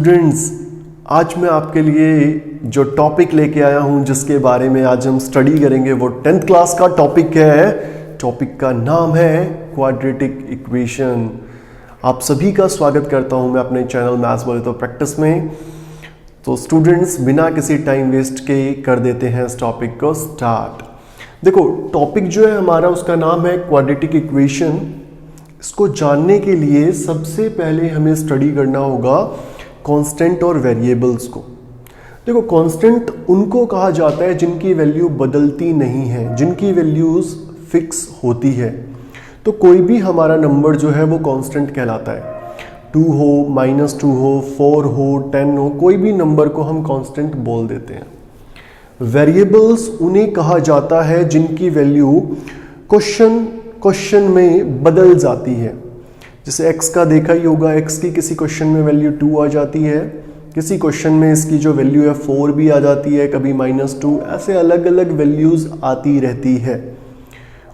Students, आज मैं आपके लिए जो टॉपिक लेके आया हूं जिसके बारे में आज हम स्टडी करेंगे वो 10th क्लास का टॉपिक है। टॉपिक का नाम है क्वाड्रेटिक इक्वेशन। आप सभी का स्वागत करता हूं मैं अपने चैनल मैथ्स बोले तो प्रैक्टिस में। तो स्टूडेंट्स, बिना किसी टाइम वेस्ट के कर देते हैं इस टॉपिक को स्टार्ट। देखो, टॉपिक जो है हमारा उसका नाम है क्वाड्रेटिक इक्वेशन। इसको जानने के लिए सबसे पहले हमें स्टडी करना होगा कांस्टेंट और वेरिएबल्स को। देखो, कांस्टेंट उनको कहा जाता है जिनकी वैल्यू बदलती नहीं है, जिनकी वैल्यूज फिक्स होती है। तो कोई भी हमारा नंबर जो है वो कांस्टेंट कहलाता है। 2 हो, -2 हो, 4 हो, 10 हो, कोई भी नंबर को हम कांस्टेंट बोल देते हैं। वेरिएबल्स उन्हें कहा जाता है जिनकी वैल्यू क्वेश्चन में बदल जाती है। जैसे x का देखा ही होगा, x की किसी क्वेश्चन में वैल्यू 2 आ जाती है, किसी क्वेश्चन में इसकी जो वैल्यू है 4 भी आ जाती है, कभी -2, ऐसे अलग अलग वैल्यूज आती रहती है।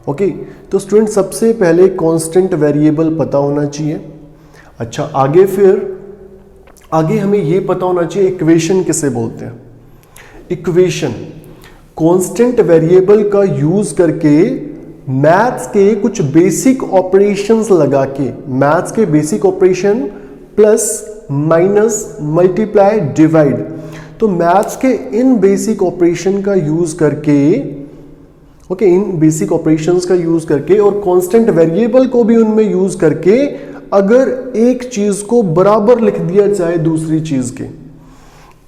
ओके, तो स्टूडेंट सबसे पहले कांस्टेंट वेरिएबल पता होना चाहिए। अच्छा, आगे हमें ये पता होना चाहिए इक्वेशन किसे बोलते हैं। इक्वेशन कांस्टेंट वेरिएबल का यूज करके मैथ्स के कुछ बेसिक ऑपरेशंस लगा के, मैथ्स के basic operation plus minus multiply divide, तो मैथ्स के इन बेसिक ऑपरेशन का यूज करके इन बेसिक ऑपरेशंस का यूज करके और कांस्टेंट वेरिएबल को भी उनमें यूज करके अगर एक चीज को बराबर लिख दिया जाए दूसरी चीज के,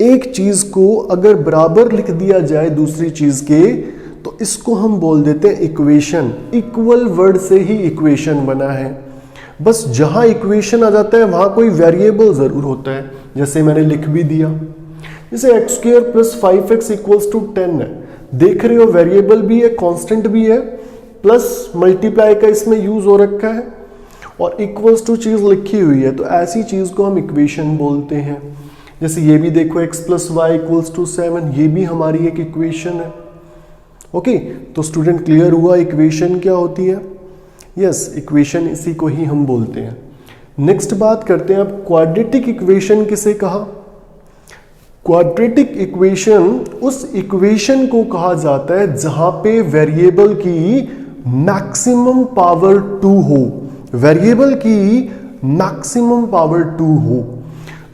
एक चीज को अगर बराबर लिख दिया जाए दूसरी चीज के, तो इसको हम बोल देते हैं इक्वेशन। इक्वल वर्ड से ही इक्वेशन बना है। बस जहां इक्वेशन आ जाता है वहां कोई वेरिएबल जरूर होता है। जैसे मैंने लिख भी दिया, जैसे x² + 5x = 10 है। देख रहे हो, वेरिएबल भी है, कांस्टेंट भी है, प्लस मल्टीप्लाई का इसमें यूज हो रखा है और इक्वल्स टू चीज लिखी हुई है, तो ऐसी चीज को हम इक्वेशन बोलते हैं। जैसे ये भी देखो, x + y = 7, ये भी हमारी एक इक्वेशन है। ओके, तो स्टूडेंट क्लियर हुआ इक्वेशन क्या होती है। यस, इक्वेशन इसी को ही हम बोलते हैं। नेक्स्ट बात करते हैं अब क्वाड्रेटिक इक्वेशन किसे कहा। क्वाड्रेटिक इक्वेशन उस इक्वेशन को कहा जाता है जहां पे वेरिएबल की मैक्सिमम पावर 2 हो। वेरिएबल की मैक्सिमम पावर 2 हो।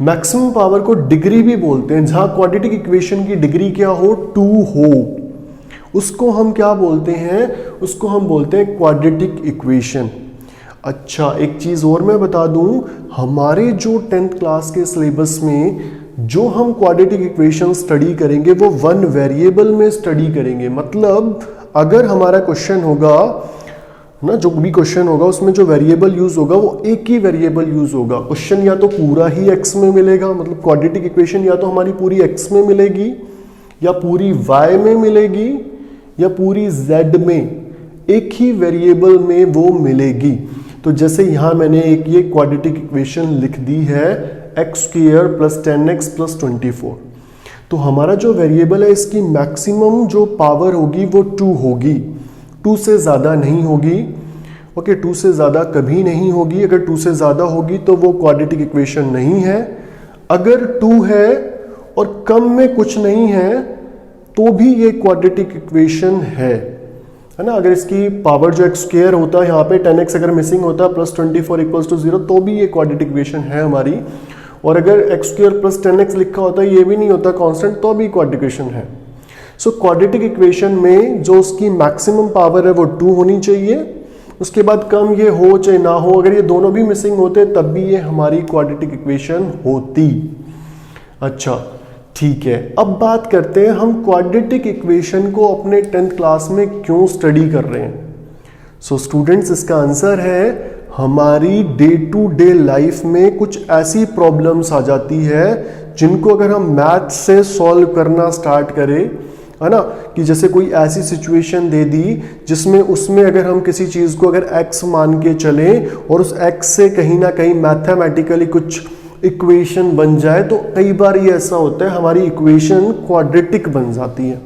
मैक्सिमम पावर को डिग्री भी बोलते हैं। जहां क्वाड्रेटिक इक्वेशन की डिग्री क्या हो, 2 हो, उसको हम क्या बोलते हैं, उसको हम बोलते हैं क्वाड्रेटिक इक्वेशन। अच्छा, एक चीज और मैं बता दूं, हमारे जो 10th क्लास के सिलेबस में जो हम क्वाड्रेटिक इक्वेशन स्टडी करेंगे वो 1 वेरिएबल में स्टडी करेंगे। मतलब अगर हमारा क्वेश्चन होगा ना, जो भी क्वेश्चन होगा उसमें जो वेरिएबल यूज होगा वो एक ही वेरिएबल यूज होगा। क्वेश्चन या तो पूरा ही x में मिलेगा, मतलब क्वाड्रेटिक इक्वेशन या तो हमारी पूरी x में मिलेगी, या पूरी y में मिलेगी, या पूरी z में, एक ही वेरिएबल में वो मिलेगी। तो जैसे यहां मैंने एक ये क्वाड्रेटिक इक्वेशन लिख दी है, x² + 10x + 24। तो हमारा जो वेरिएबल है इसकी मैक्सिमम जो पावर होगी वो 2 होगी, 2 से ज्यादा नहीं होगी। ओके, 2 से ज्यादा कभी नहीं होगी। अगर 2 से ज्यादा होगी तो वो क्वाड्रेटिक इक्वेशन नहीं है। अगर 2 है और कम में कुछ नहीं है तो भी ये क्वाड्रेटिक इक्वेशन है ना। अगर इसकी पावर जो x² होता है, यहाँ पे 10x अगर मिसिंग होता है, + 24 = 0, तो भी ये क्वाड्रेटिक इक्वेशन है हमारी। और अगर x² + 10x लिखा होता है, ये भी नहीं होता कांस्टेंट, तो भी क्वाड्रेटिक इक्वेशन है। सो क्वाड्रेटिक इक्वेशन में जो उसकी मैक्सिमम पावर है वो 2 होनी चाहिए। उसके बाद कम ये हो चाहे ना हो, अगर ये दोनों भी मिसिंग होते तब भी ये हमारी क्वाड्रेटिक इक्वेशन होती। अच्छा, ठीक है, अब बात करते हैं हम क्वाड्रेटिक इक्वेशन को अपने 10th क्लास में क्यों स्टडी कर रहे हैं। सो स्टूडेंट्स, इसका आंसर है हमारी डे टू डे लाइफ में कुछ ऐसी प्रॉब्लम्स आ जाती है जिनको अगर हम मैथ से सॉल्व करना स्टार्ट करें, है ना, कि जैसे कोई ऐसी सिचुएशन दे दी जिसमें उसमें अगर हम किसी चीज को अगर x मान के चलें और उस x से कहीं ना कहीं मैथमेटिकली कुछ इक्वेशन बन जाए, तो कई बार ये ऐसा होता है हमारी इक्वेशन क्वाड्रेटिक बन जाती है।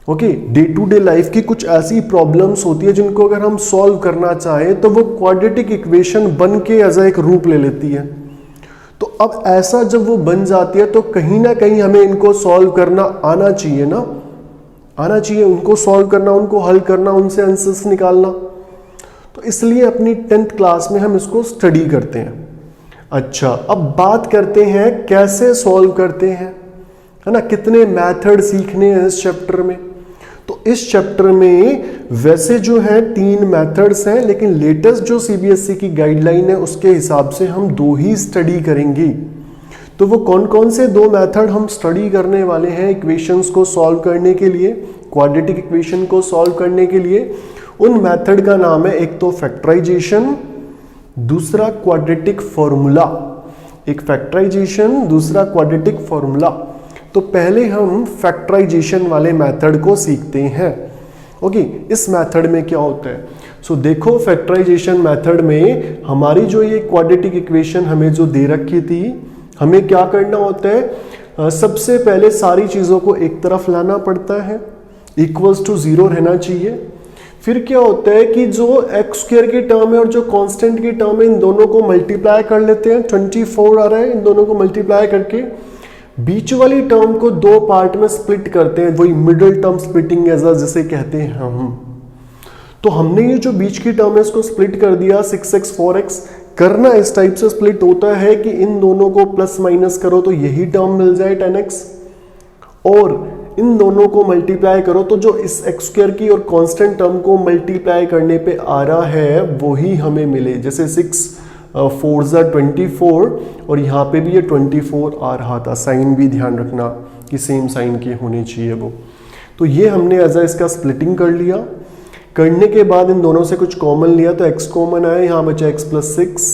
Okay, day to day life की कुछ ऐसी प्रॉब्लम्स होती है जिनको अगर हम सॉल्व करना चाहें तो वो क्वाड्रेटिक इक्वेशन बन के एज एक रूप ले लेती है। तो अब ऐसा जब वो बन जाती है तो कहीं ना कहीं हमें इनको सॉल्व करना आना चाहिए ना, आना चाहिए उनको सॉल्व करना, उनको हल करना, उनसे आंसर्स निकालना। तो इसलिए अपनी 10th क्लास में हम इसको स्टडी करते हैं। अच्छा, अब बात करते हैं कैसे सॉल्व करते हैं, है ना, कितने मेथड सीखने हैं इस चैप्टर में। तो इस चैप्टर में वैसे जो है 3 मेथड्स हैं, लेकिन लेटेस्ट जो सीबीएसई की गाइडलाइन है उसके हिसाब से हम 2 ही स्टडी करेंगे। तो वो कौन कौन से 2 मेथड हम स्टडी करने वाले हैं इक्वेशंस को सॉल्व करने के लिए, क्वाड्रेटिक इक्वेशन को सॉल्व करने के लिए? उन मेथड का नाम है एक तो फैक्टराइजेशन, दूसरा क्वाड्रेटिक फॉर्मूला। एक फैक्टराइजेशन, दूसरा क्वाड्रेटिक फॉर्मूला। तो पहले हम फैक्टराइजेशन वाले मेथड को सीखते हैं। ओके, इस मेथड में क्या होता है? सो देखो, फैक्टराइजेशन मेथड में हमारी जो ये क्वाड्रेटिक इक्वेशन हमें जो दे रखी थी, हमें क्या करना होता है? सबसे पहले सारी चीजों को एक तरफ लाना पड़ता है, इक्वल्स टू 0 रहना चाहिए। फिर क्या होता है कि जो एक्स स्क्वायर की टर्म है और जो कांस्टेंट की टर्म है, इन दोनों को मल्टीप्लाई कर लेते हैं। 24 आ रहा है, इन दोनों को मल्टीप्लाई करके बीच वाली टर्म को 2 पार्ट में स्प्लिट करते हैं, वही मिडिल टर्म स्प्लिटिंग एज जिसे कहते हैं हम। तो हमने ये जो बीच की टर्म है इसको स्प्लिट कर दिया 6x 4x। करना इस टाइप से स्प्लिट होता है कि इन दोनों को प्लस माइनस करो तो यही टर्म मिल जाए 10x, और इन दोनों को मल्टीप्लाई करो तो जो इस एक्स स्क्वायर की और कांस्टेंट टर्म को मल्टीप्लाई करने पे आ रहा है वही हमें मिले। जैसे 6 4 24 और यहाँ पे भी ये 24 आ रहा था। साइन भी ध्यान रखना कि सेम साइन के होने चाहिए वो। तो ये हमने एज इसका स्प्लिटिंग कर लिया। करने के बाद इन दोनों से कुछ कॉमन लिया तो x कॉमन आया, यहाँ बचा x + 6।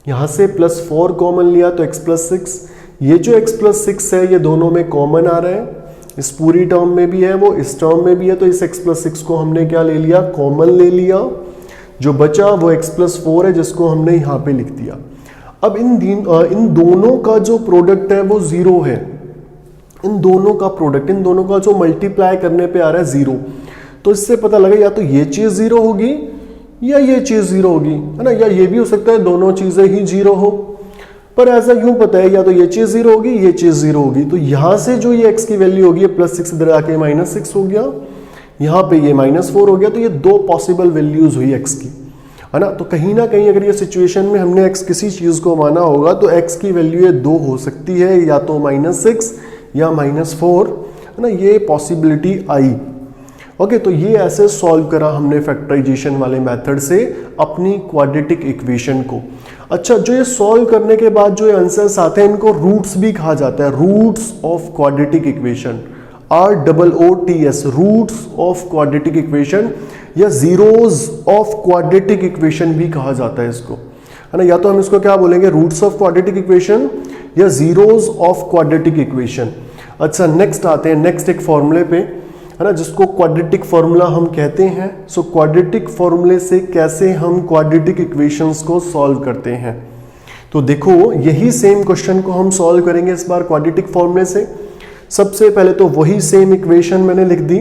यहाँ से +4 कॉमन लिया तो x + 6। ये जो x + 6 है ये दोनों में कॉमन आ रहा है, इस पूरी टर्म में भी है, वो इस टर्म में भी है। तो इस x + 6 को हमने क्या ले लिया? कॉमन ले लिया। जो बचा वो x + 4 है जिसको हमने यहाँ पे लिख दिया। अब इन दोनों का जो प्रोडक्ट है वो 0 है। इन दोनों का प्रोडक्ट, इन दोनों का जो मल्टीप्लाई करने पे आ रहा है 0। तो इससे पता लगा या तो ये चीज 0 होगी या ये चीज 0 होगी, है ना, या ये भी हो सकता है दोनों चीजें ही 0 हो। पर ऐसा यूं पता है या तो ये चीज 0 होगी, ये चीज 0 होगी। तो यहां से जो ये x की वैल्यू होगी +6 इधर आके -6 हो गया, यहाँ पे ये -4 हो गया। तो ये 2 पॉसिबल वैल्यूज हुई x की, है ना। तो कहीं ना कहीं अगर ये सिचुएशन में हमने x किसी चीज को माना होगा तो x की वैल्यू ये 2 हो सकती है, या तो -6 या -4, है ना, ये पॉसिबिलिटी आई। ओके, तो ये ऐसे सॉल्व करा हमने फैक्टराइजेशन वाले मेथड से अपनी क्वाड्रेटिक इक्वेशन को। अच्छा, जो ये सॉल्व करने के बाद जो ये आंसर्स आते हैं इनको रूट्स भी कहा जाता है, roots of quadratic equation, ROOTS, roots of quadratic equation, या जीरोज ऑफ क्वाड्रेटिक इक्वेशन भी कहा जाता है इसको, है ना। या तो हम इसको क्या बोलेंगे, रूट्स ऑफ क्वाड्रेटिक इक्वेशन या जीरोज ऑफ क्वाड्रेटिक इक्वेशन। अच्छा, नेक्स्ट आते हैं नेक्स्ट एक फॉर्मूले पे, है ना, जिसको क्वाड्रेटिक फॉर्मूला हम कहते हैं। सो क्वाड्रेटिक फॉर्मूले से कैसे हम क्वाड्रेटिक इक्वेशंस को सॉल्व करते हैं, तो देखो यही सेम क्वेश्चन को हम सॉल्व करेंगे इस बार क्वाड्रेटिक फॉर्मूले से। सबसे पहले तो वही सेम इक्वेशन मैंने लिख दी।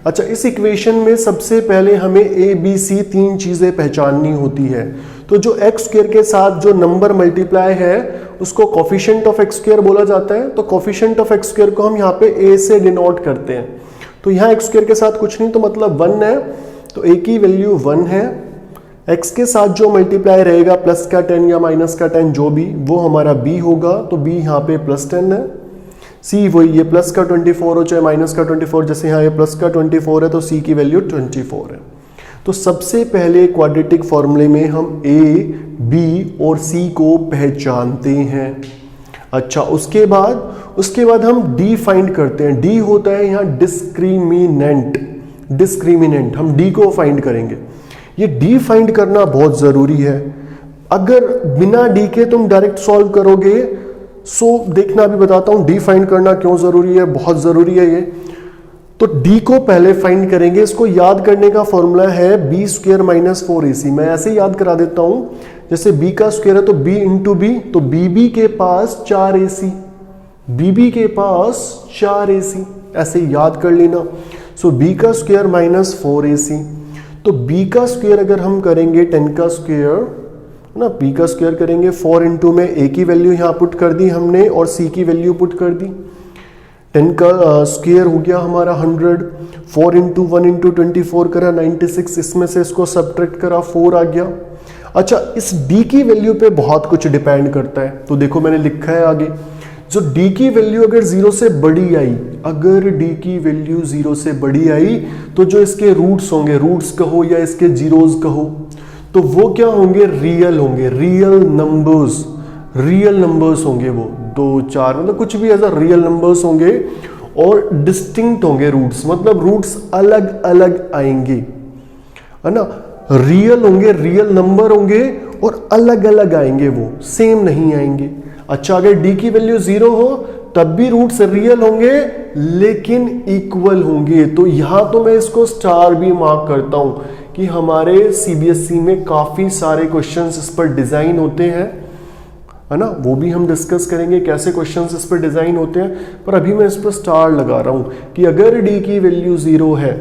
अच्छा, इस इक्वेशन में सबसे पहले हमें A B C 3 चीजें पहचाननी होती है। तो जो एक्स स्क्वायर के साथ जो नंबर मल्टीप्लाई है उसको कोफिशिएंट ऑफ एक्स स्क्वायर बोला जाता है। तो कोफिशिएंट ऑफ एक्स स्क्वायर को हम यहाँ पे A से डिनोट करते हैं। तो यहाँ एक्स स्क्वायर के साथ कुछ नहीं, तो मतलब 1 है, तो A की वैल्यू 1 है। x के साथ जो मल्टीप्लाई रहेगा प्लस का 10 या माइनस का 10 जो भी, वो हमारा b होगा, तो b यहाँ पे +10 है। c वही, ये प्लस का 24 हो चाहे माइनस का 24, जैसे यहाँ ये प्लस का 24 है तो c की वैल्यू 24 है। तो सबसे पहले क्वाड्रेटिक फॉर्मूले में हम a, b और c को पहचानते हैं। अच्छा, उसके बाद हम d फाइंड करते हैं। d होता है यहाँ डिस्क्रिमिनेंट, हम d को फाइंड करेंगे। ये d फाइंड करना बहुत जरूरी है। अगर बिना d के तुम डायरेक्ट सॉल्व करोगे, सो देखना अभी बताता हूं d फाइंड करना क्यों जरूरी है, बहुत जरूरी है ये। तो d को पहले फाइंड करेंगे। इसको याद करने का फॉर्मूला है b² - 4ac। मैं ऐसे याद करा देता हूं, जैसे b का स्क्वायर है तो b इंटू b, तो bb के पास 4ac, bb के पास 4ac, ऐसे याद कर लेना। सो b का स्क्वायर - 4ac, तो b का स्क्वायर अगर हम करेंगे 10 का स्क्वायर, है ना। p का स्क्वायर करेंगे 4 इंटू में a की वैल्यू यहाँ पुट कर दी हमने और c की वैल्यू पुट कर दी। 10 का स्क्वायर हो गया हमारा 100, 4 इंटू 1 इंटू 24 करा 96, इसमें से इसको सब्ट्रैक्ट करा 4 आ गया। अच्छा, इस d की वैल्यू पे बहुत कुछ डिपेंड करता है, तो देखो मैंने लिखा है आगे, जो d की वैल्यू अगर 0 से बड़ी आई, अगर d की वैल्यू 0 से बड़ी आई तो जो इसके रूट्स होंगे, रूट्स कहो या इसके जीरोस कहो, तो वो क्या होंगे, रियल होंगे, रियल नंबर्स होंगे वो 2 4 मतलब कुछ भी ऐसा रियल नंबर्स होंगे और डिस्टिंक्ट होंगे रूट्स, मतलब रूट्स अलग अलग आएंगे, है ना। रियल होंगे, रियल नंबर होंगे और अलग अलग आएंगे, वो सेम नहीं आएंगे। अच्छा, अगर d की वैल्यू 0 हो तब भी रूट्स रियल होंगे लेकिन इक्वल होंगे। तो यहां तो मैं इसको स्टार भी मार्क करता हूं कि हमारे CBSE में काफी सारे क्वेश्चंस इस पर डिजाइन होते हैं, है ना। वो भी हम डिस्कस करेंगे कैसे क्वेश्चंस इस पर डिजाइन होते हैं, पर अभी मैं इस पर स्टार लगा रहा हूं कि अगर d की वैल्यू 0 है,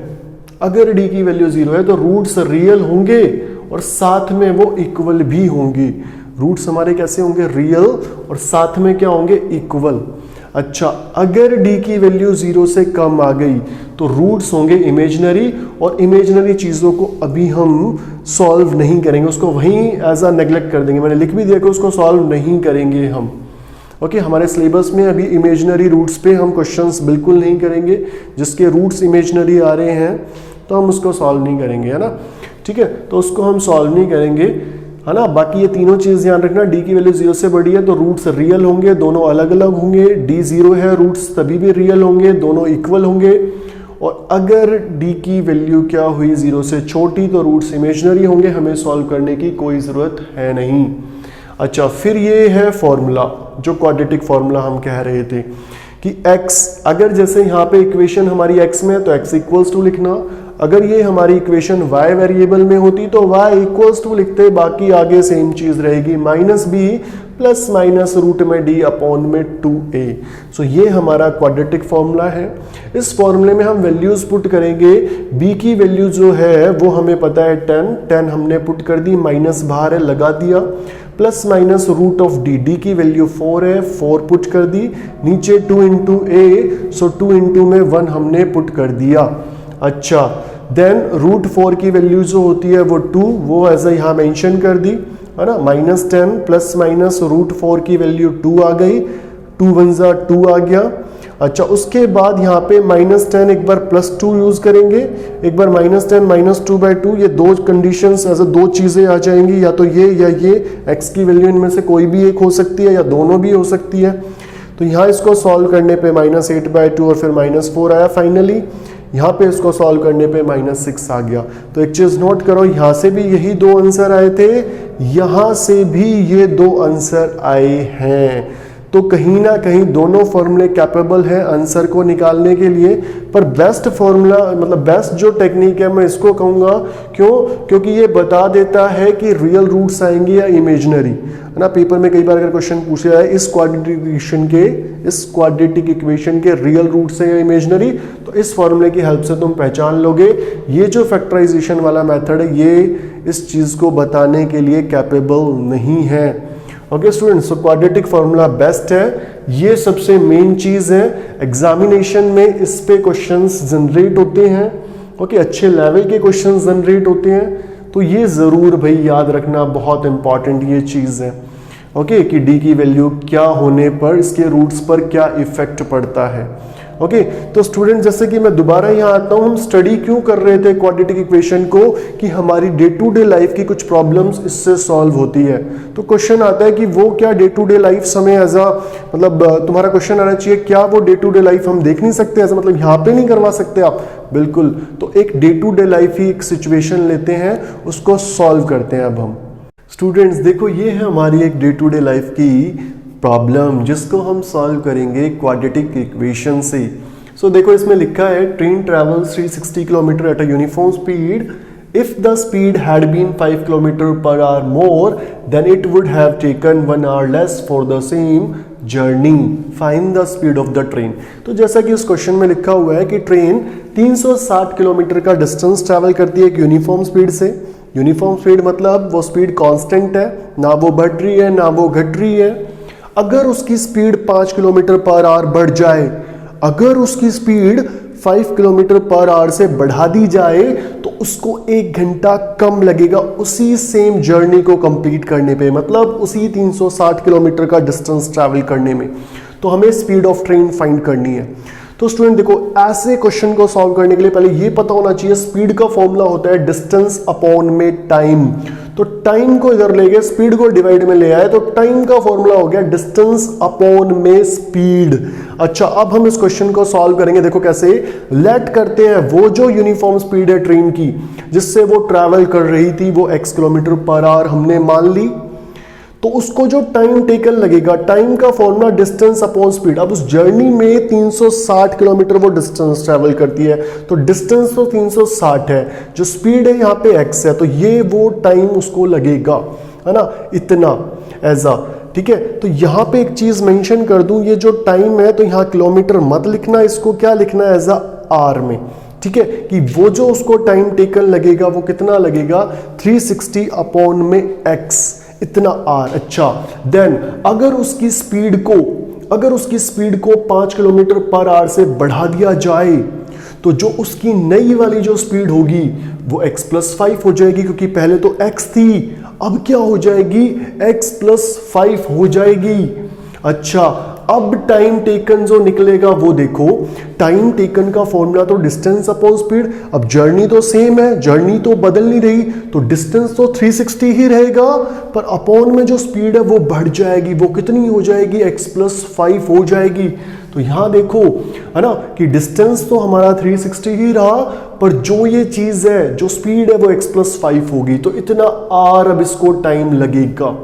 अगर d की वैल्यू 0 है तो रूट्स रियल होंगे और साथ में वो इक्वल भी होंगे। रूट्स हमारे कैसे होंगे, रियल और साथ में क्या होंगे, इक्वल। अच्छा, अगर d की वैल्यू 0 से कम आ गई तो रूट्स होंगे इमेजिनरी, और इमेजिनरी चीजों को अभी हम सॉल्व नहीं करेंगे, उसको वहीं एज अ नेग्लेक्ट कर देंगे। मैंने लिख भी दिया कि उसको सॉल्व नहीं करेंगे हम। ओके, हमारे सिलेबस में अभी इमेजिनरी रूट्स पे हम क्वेश्चंस बिल्कुल नहीं करेंगे, जिसके रूट्स इमेजिनरी आ रहे हैं तो हम उसको सॉल्व नहीं करेंगे, है ना। ठीक है, तो उसको हम सॉल्व नहीं करेंगे, है ना। बाकी ये तीनों चीज ध्यान रखना, d की वैल्यू 0 से बड़ी है तो रूट्स रियल होंगे, दोनों अलग अलग होंगे। d 0 है, रूट्स तभी भी रियल होंगे, दोनों इक्वल होंगे। और अगर d की वैल्यू क्या हुई 0 से छोटी तो रूट्स इमेजिनरी होंगे, हमें सॉल्व करने की कोई ज़रूरत है नहीं। अच्छा, फिर ये है फॉर्मूला, जो क्वाड्रेटिक फॉर्मूला हम कह रहे थे कि x, अगर जैसे यहाँ पे इक्वेशन हमारी x में है तो x इक्वल्स टू लिखना, अगर ये हमारी इक्वेशन y वेरिएबल में होती तो y इक्वल्स टू लिखते, बाकी आगे सेम चीज रहेगी, -b प्लस माइनस रूट में d अपॉन में 2a। सो ये हमारा क्वाड्रेटिक फॉर्मूला है। इस फॉर्मूले में हम वैल्यूज पुट करेंगे। b की वैल्यू जो है वो हमें पता है 10 हमने पुट कर दी, माइनस बाहर है लगा दिया, plus minus root of d की वैल्यू 4 है, 4 पुट कर दी, नीचे 2 इंटू a, सो 2 इंटू में 1 हमने पुट कर दिया। अच्छा, देन रूट 4 की वैल्यू जो होती है वो 2, वो ऐसा यहाँ मेंशन कर दी, है ना। -10 प्लस माइनस रूट 4 की वैल्यू 2 आ गई, 2 1 जा 2 आ गया। अच्छा, उसके बाद यहाँ पे -10 एक बार +2 यूज करेंगे, एक बार -10 -2/2, ये दो कंडीशंस ऐसे दो चीजें आ जाएंगी, या तो ये या ये, x की वैल्यू इनमें से कोई भी एक हो सकती है या दोनों भी हो सकती है। तो यहाँ इसको सॉल्व करने पे -8/2 और फिर -4 आया फाइनली, यहाँ पे इसको सॉल्व करने पे -6 आ गया। तो एक चीज नोट करो, यहाँ से भी यही दो आंसर आए थे, यहाँ से भी ये दो आंसर आए हैं। तो कहीं ना कहीं दोनों फॉर्मूले कैपेबल हैं आंसर को निकालने के लिए, पर बेस्ट फॉर्मूला मतलब बेस्ट जो टेक्निक है मैं इसको कहूँगा, क्यों, क्योंकि ये बता देता है कि रियल रूट्स आएंगे या इमेजिनरी, है ना। पेपर में कई बार अगर क्वेश्चन पूछा जाए इस क्वाड्रेटिक इक्वेशन के रियल रूट्स है या इमेजिनरी, तो इस फॉर्मूले की हेल्प से तुम पहचान लोगे। ये जो फैक्टराइजेशन वाला मेथड है ये इस चीज को बताने के लिए कैपेबल नहीं है। Okay students, so quadratic formula best है, ये सबसे मेन चीज है। एग्जामिनेशन में इस पे क्वेश्चंस जनरेट होते हैं, ओके, अच्छे लेवल के क्वेश्चंस जनरेट होते हैं, तो ये जरूर भाई याद रखना, बहुत इंपॉर्टेंट ये चीज है, ओके, कि d की वैल्यू क्या होने पर इसके रूट्स पर क्या इफेक्ट पड़ता है। ओके, तो स्टूडेंट जैसे कि मैं दोबारा यहाँ आता हूँ, हम स्टडी क्यों कर रहे थे क्वाड्रेटिक इक्वेशन को, कि हमारी डे टू डे लाइफ की कुछ प्रॉब्लम्स इससे सॉल्व होती है। तो क्वेश्चन आता है कि वो क्या डे टू डे लाइफ हमें एज अ मतलब तुम्हारा क्वेश्चन आना चाहिए, क्या वो डे टू डे लाइफ हम देख नहीं सकते, ऐसा मतलब यहाँ पे नहीं करवा सकते आप, बिल्कुल। तो एक डे टू डे लाइफ ही एक सिचुएशन लेते हैं, उसको सॉल्व करते हैं अब हम। स्टूडेंट्स देखो, ये है हमारी एक डे टू डे लाइफ की प्रॉब्लम, जिसको हम सॉल्व करेंगे क्वाड्रेटिक इक्वेशन से। सो देखो इसमें लिखा है, train travels 360 kilometre at a uniform speed, if the speed had been 5 kilometre per hour more than it would have taken 1 hour less for the same journey, find the speed of the train. तो जैसा कि इस question में लिखा हुआ है कि train 360 kilometre का डिस्टेंस ट्रैवल करती है एक यूनिफॉर्म स्पीड से, यूनिफॉर्म स्पीड मतलब वो स्पीड कांस्टेंट है, ना वो बढ़ रही है ना वो घट रही है। अगर उसकी स्पीड 5 किलोमीटर पर आवर बढ़ जाए, अगर उसकी स्पीड 5 किलोमीटर पर आवर से बढ़ा दी जाए तो उसको 1 घंटा कम लगेगा उसी सेम जर्नी को कंप्लीट करने पे, मतलब उसी 360 किलोमीटर का डिस्टेंस ट्रैवल करने में। तो हमें स्पीड ऑफ ट्रेन फाइंड करनी है। तो स्टूडेंट देखो, ऐसे क्वेश्चन को सॉल्व करने के लिए पहले ये पता होना चाहिए स्पीड का फॉर्मूला होता है डिस्टेंस अपॉन में टाइम। तो टाइम को इधर ले गए, स्पीड को डिवाइड में ले आए, तो टाइम का फॉर्मूला हो गया डिस्टेंस अपॉन में स्पीड। अच्छा, अब हम इस क्वेश्चन को सॉल्व करेंगे। देखो कैसे, लेट करते हैं वो जो यूनिफॉर्म स्पीड है ट्रेन की जिससे वो ट्रैवल कर रही थी वो x किलोमीटर पर आवर हमने मान ली, तो उसको जो टाइम टेकन लगेगा, टाइम का फॉर्मूला डिस्टेंस अपॉन स्पीड। अब उस जर्नी में 360 किलोमीटर वो डिस्टेंस ट्रैवल करती है, तो डिस्टेंस तो 360 है, जो स्पीड है यहाँ पे x है, तो ये वो टाइम उसको लगेगा, है ना, इतना ऐसा। ठीक है, तो यहाँ पे एक चीज मेंशन कर दूं, ये जो टाइम है तो यहाँ किलोमीटर मत लिखना, इसको क्या लिखना है एज आर में। ठीक है, कि वो जो उसको टाइम टेकन लगेगा वो कितना लगेगा 360 अपॉन में x, इतना आर। अच्छा, देन अगर उसकी स्पीड को 5 किलोमीटर पर आवर से बढ़ा दिया जाए तो जो उसकी नई वाली जो स्पीड होगी वो x प्लस 5 हो जाएगी, क्योंकि पहले तो x थी, अब क्या हो जाएगी x प्लस 5 हो जाएगी। अच्छा, अब टाइम टेकन जो निकलेगा वो देखो, टाइम टेकन का फॉर्मूला तो डिस्टेंस अपॉन स्पीड। अब जर्नी तो सेम है, जर्नी तो बदल नहीं रही, तो डिस्टेंस तो 360 ही रहेगा, पर अपॉन में जो स्पीड है वो बढ़ जाएगी, वो कितनी हो जाएगी x प्लस 5 हो जाएगी। तो यहां देखो, है ना, कि डिस्टेंस तो हमारा 360 ही रहा, पर जो ये चीज है, जो स्पीड है वो x प्लस 5 होगी, तो इतना आर अब इसको टाइम लगेगा।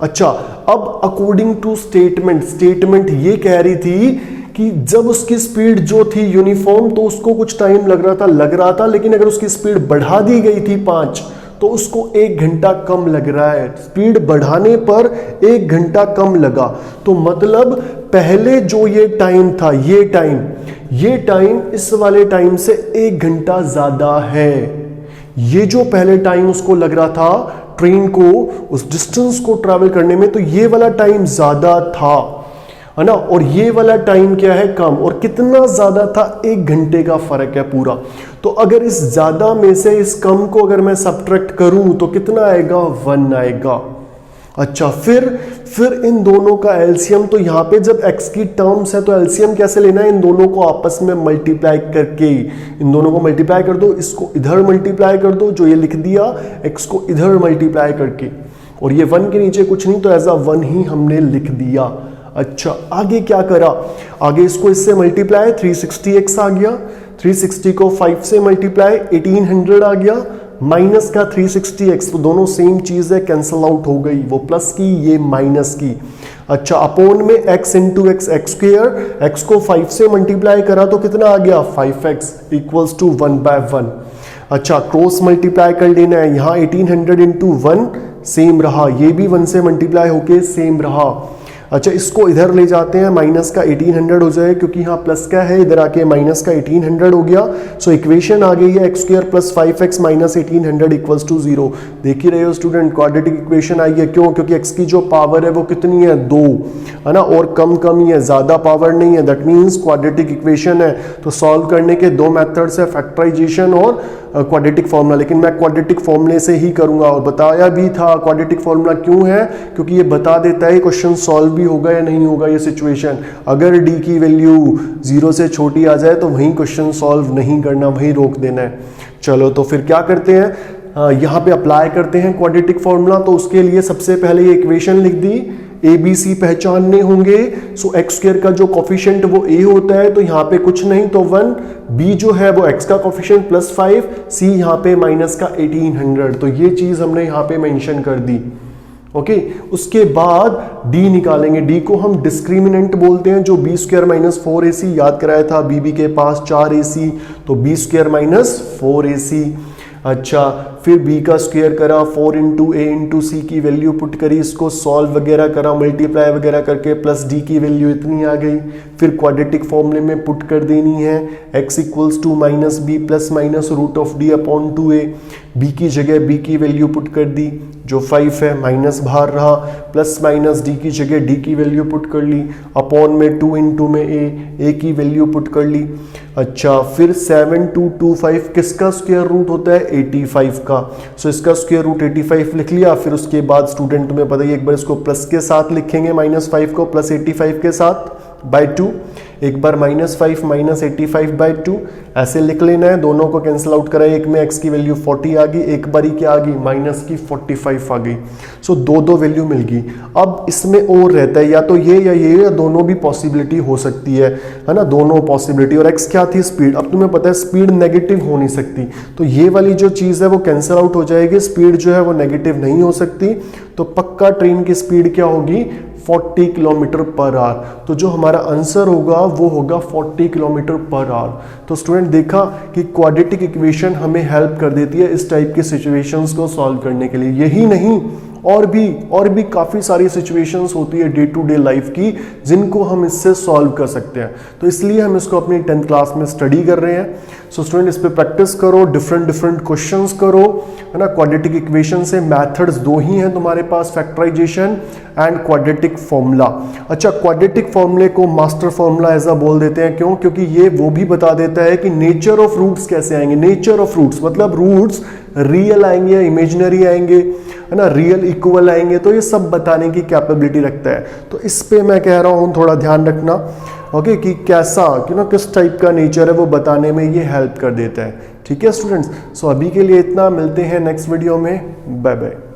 अच्छा, अब अकॉर्डिंग टू स्टेटमेंट ये कह रही थी कि जब उसकी स्पीड जो थी यूनिफॉर्म तो उसको कुछ टाइम लग रहा था, लेकिन अगर उसकी स्पीड बढ़ा दी गई थी 5 तो उसको 1 घंटा कम लग रहा है। स्पीड बढ़ाने पर 1 घंटा कम लगा, तो मतलब पहले जो ये टाइम था, ये टाइम इस वाले टाइम से 1 घंटा ज्यादा है। ये जो पहले टाइम उसको लग रहा था ट्रेन को उस डिस्टेंस को ट्रैवल करने में, तो ये वाला टाइम ज्यादा था, है ना, और ये वाला टाइम क्या है, कम। और कितना ज्यादा था, 1 घंटे का फर्क है पूरा। तो अगर इस ज्यादा में से इस कम को अगर मैं सब्ट्रैक्ट करूं तो कितना आएगा, 1 आएगा। अच्छा, फिर इन दोनों का एलसीएम, तो यहाँ पे जब x की टर्म्स है तो एलसीएम कैसे लेना है, इन दोनों को आपस में मल्टीप्लाई करके, इन दोनों को मल्टीप्लाई कर दो, इसको इधर मल्टीप्लाई कर दो, जो ये लिख दिया x को इधर मल्टीप्लाई करके, और ये 1 के नीचे कुछ नहीं तो एज अ 1 ही हमने लिख दिया। अच्छा, आगे क्या करा, आगे इसको इससे मल्टीप्लाई 360x आ गया, 360 को 5 से मल्टीप्लाई 1800 आ गया, माइनस का 360x, तो दोनों सेम चीज है, कैंसल आउट हो गई, वो प्लस की ये माइनस की। अच्छा, अपॉन में x into x, x square, x को 5 से मल्टीप्लाई करा तो कितना आ गया 5x इक्वल्स टू 1/1। अच्छा, क्रॉस मल्टीप्लाई कर लेना है, यहाँ 1800 इंटू 1 सेम रहा, ये भी 1 से मल्टीप्लाई होके सेम रहा। अच्छा, इसको इधर ले जाते हैं, माइनस का 1800 हो जाए, क्योंकि यहाँ प्लस का है, इधर आके माइनस का 1800 हो गया। सो इक्वेशन आ गई है x square plus 5x minus 1800 equals to 0। देख ही रहे हो स्टूडेंट, क्वाड्रेटिक इक्वेशन आई है। क्यों? क्योंकि x की जो पावर है वो कितनी है, 2, है ना, और कम ही है, ज्यादा पावर नहीं है, दैट मीन्स क्वाड्रेटिक इक्वेशन है। तो सॉल्व करने के 2 मेथड्स है, फैक्टराइजेशन और क्वाड्रेटिक फॉर्मूला, लेकिन मैं क्वाड्रेटिक फॉर्मूले से ही करूंगा, और बताया भी था क्वाड्रेटिक फॉर्मूला क्यों है, क्योंकि ये बता देता है क्वेश्चन सॉल्व भी होगा या नहीं होगा। ये सिचुएशन, अगर d की वैल्यू 0 से छोटी आ जाए तो वहीं क्वेश्चन सॉल्व नहीं करना, वहीं रोक देना है। चलो, तो फिर क्या करते हैं, यहाँ पे अप्लाई करते हैं क्वाड्रेटिक फॉर्मूला। तो उसके लिए सबसे पहले ये इक्वेशन लिख दी, ए बी सी पहचानने होंगे। सो एक्स स्क्वायर का जो कोफिशिएंट वो a होता है, तो यहाँ पे कुछ नहीं तो 1, b जो है वो x का कोफिशिएंट प्लस 5, c यहाँ पे माइनस का 1800, तो ये चीज हमने यहाँ पे मेंशन कर दी। ओके, उसके बाद d निकालेंगे, d को हम डिस्क्रिमिनेंट बोलते हैं, जो b स्क्वायर माइनस 4ac याद कराया था, bb के पास 4ac, तो b स्क्वायर माइनस 4ac। अच्छा, फिर b का स्क्वायर करा, 4 इंटू ए इंटू सी की वैल्यू पुट करी, इसको सॉल्व वगैरह करा, मल्टीप्लाई वगैरह करके, प्लस d की वैल्यू इतनी आ गई। फिर क्वाड्रेटिक फॉर्मूले में पुट कर देनी है, x equals to minus b plus minus root of d upon 2a। b की जगह b की वैल्यू पुट कर दी जो 5 है, माइनस बाहर रहा, प्लस माइनस d की जगह d की वैल्यू पुट कर ली, अपॉन में 2 इंटू में a की वैल्यू पुट कर ली। अच्छा, फिर 7225 किसका स्क्वायर रूट होता है? 85 का। सो इसका स्क्वायर रूट 85 लिख लिया। फिर उसके बाद स्टूडेंट तुम्हें पता ही, एक बार इसको प्लस के साथ लिखेंगे, -5 को प्लस 85 के साथ बाय 2, एक बार -5 माइनस 85 बाय 2 ऐसे लिख लेना है। दोनों को कैंसिल आउट कराए, एक में x की वैल्यू 40 आ गई, एक बारी क्या आ गई? माइनस की 45 आ गई। सो दो वैल्यू मिल गई। अब इसमें और रहता है या तो ये या दोनों भी पॉसिबिलिटी हो सकती है ना, दोनों पॉसिबिलिटी। और x क्या थी? स्पीड। अब तुम्हें पता है स्पीड नेगेटिव हो नहीं सकती, तो ये वाली जो चीज़ है वो कैंसिल आउट हो जाएगी, स्पीड जो है वो नेगेटिव नहीं हो सकती। तो पक्का ट्रेन की स्पीड क्या होगी? 40 किलोमीटर पर आवर। तो जो हमारा आंसर होगा वो होगा 40 किलोमीटर पर आवर। तो स्टूडेंट देखा कि क्वाड्रेटिक इक्वेशन हमें हेल्प कर देती है इस टाइप की सिचुएशंस को सॉल्व करने के लिए। यही नहीं, और भी काफ़ी सारी सिचुएशंस होती है डे टू डे लाइफ की जिनको हम इससे सॉल्व कर सकते हैं। तो इसलिए हम इसको अपनी 10th क्लास में स्टडी कर रहे हैं। सो स्टूडेंट इस पे प्रैक्टिस करो, डिफरेंट क्वेश्चंस करो, है ना। क्वाड्रेटिक इक्वेशन से मेथड्स दो ही हैं तुम्हारे पास, फैक्टराइजेशन एंड क्वाड्रेटिक फॉर्मूला। अच्छा, क्वाड्रेटिक फॉर्मूले को मास्टर फॉर्मूला ऐसा बोल देते हैं, क्यों? क्योंकि ये वो भी बता देता है कि नेचर ऑफ रूट्स कैसे आएंगे। नेचर ऑफ रूट्स मतलब रूट्स रियल आएंगे या इमेजिनरी आएंगे, है ना, रियल इक्वल आएंगे, तो ये सब बताने की कैपेबिलिटी रखता है। तो इस पे मैं कह रहा हूँ थोड़ा ध्यान रखना, ओके, कि कैसा किस टाइप का नेचर है वो बताने में ये हेल्प कर देता है। ठीक है स्टूडेंट्स, सो अभी के लिए इतना, मिलते हैं नेक्स्ट वीडियो में, बाय बाय।